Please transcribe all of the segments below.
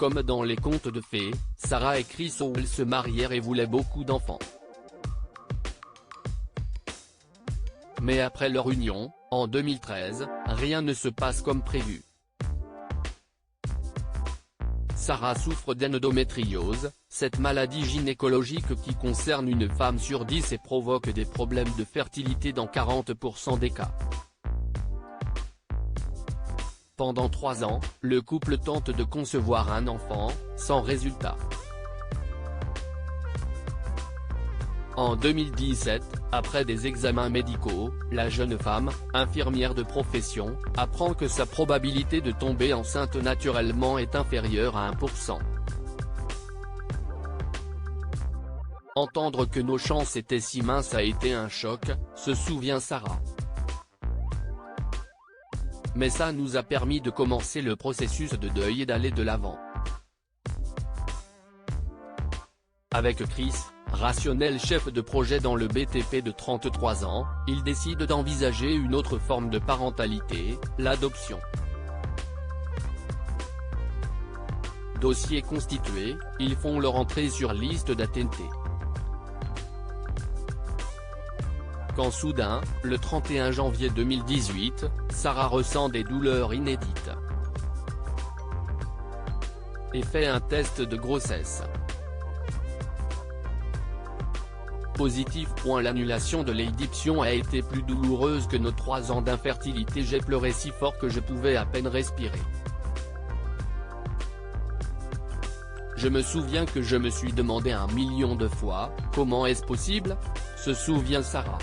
Comme dans les contes de fées, Sarah et Chris Howell se marièrent et voulaient beaucoup d'enfants. Mais après leur union, en 2013, rien ne se passe comme prévu. Sarah souffre d'endométriose, cette maladie gynécologique qui concerne une femme sur 10 et provoque des problèmes de fertilité dans 40% des cas. Pendant 3 ans, le couple tente de concevoir un enfant, sans résultat. En 2017, après des examens médicaux, la jeune femme, infirmière de profession, apprend que sa probabilité de tomber enceinte naturellement est inférieure à 1%. Entendre que nos chances étaient si minces a été un choc, se souvient Sarah. Mais ça nous a permis de commencer le processus de deuil et d'aller de l'avant. Avec Chris, rationnel chef de projet dans le BTP de 33 ans, il décide d'envisager une autre forme de parentalité, l'adoption. Dossier constitué, ils font leur entrée sur liste d'attente. Quand soudain, le 31 janvier 2018, Sarah ressent des douleurs inédites. Et fait un test de grossesse. Positif. L'annulation de l'édiction a été plus douloureuse que nos 3 ans d'infertilité. J'ai pleuré si fort que je pouvais à peine respirer. Je me souviens que je me suis demandé 1 million de fois, comment est-ce possible, se souvient Sarah.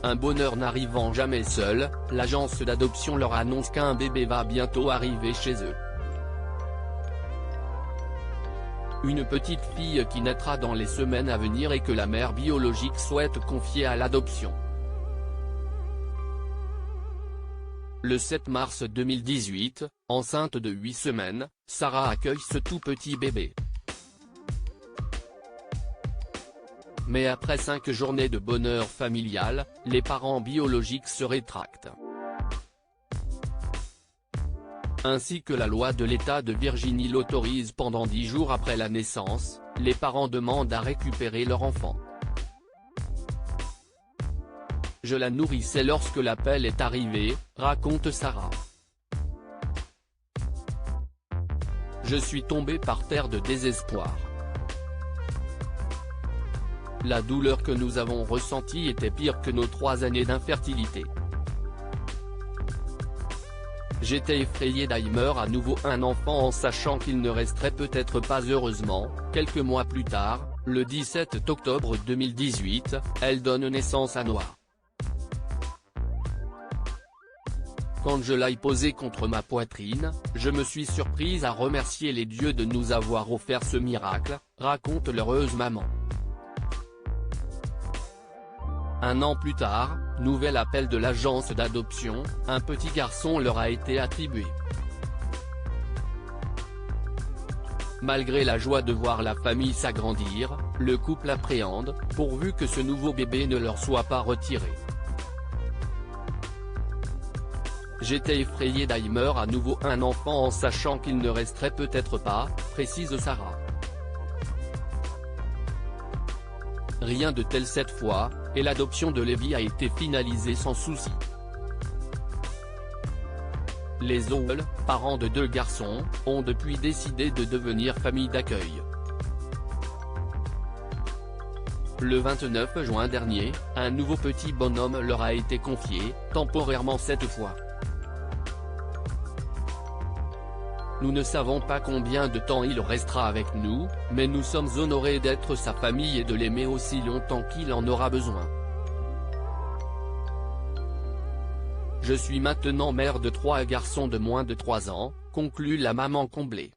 Un bonheur n'arrivant jamais seul, l'agence d'adoption leur annonce qu'un bébé va bientôt arriver chez eux. Une petite fille qui naîtra dans les semaines à venir et que la mère biologique souhaite confier à l'adoption. Le 7 mars 2018, enceinte de 8 semaines, Sarah accueille ce tout petit bébé. Mais après 5 journées de bonheur familial, les parents biologiques se rétractent. Ainsi que la loi de l'État de Virginie l'autorise pendant 10 jours après la naissance, les parents demandent à récupérer leur enfant. Je la nourrissais lorsque l'appel est arrivé, raconte Sarah. Je suis tombée par terre de désespoir. La douleur que nous avons ressentie était pire que nos 3 années d'infertilité. J'étais effrayée d'Aimer à nouveau un enfant en sachant qu'il ne resterait peut-être pas. Heureusement, quelques mois plus tard, le 17 octobre 2018, elle donne naissance à Noah. Quand je l'ai posé contre ma poitrine, je me suis surprise à remercier les dieux de nous avoir offert ce miracle, raconte l'heureuse maman. 1 an plus tard, nouvel appel de l'agence d'adoption, un petit garçon leur a été attribué. Malgré la joie de voir la famille s'agrandir, le couple appréhende, pourvu que ce nouveau bébé ne leur soit pas retiré. J'étais effrayée d'Aimer à nouveau un enfant en sachant qu'il ne resterait peut-être pas, précise Sarah. Rien de tel cette fois, et l'adoption de Levi a été finalisée sans souci. Les Howell, parents de 2 garçons, ont depuis décidé de devenir famille d'accueil. Le 29 juin dernier, un nouveau petit bonhomme leur a été confié, temporairement cette fois. Nous ne savons pas combien de temps il restera avec nous, mais nous sommes honorés d'être sa famille et de l'aimer aussi longtemps qu'il en aura besoin. Je suis maintenant mère de 3 garçons de moins de 3 ans, conclut la maman comblée.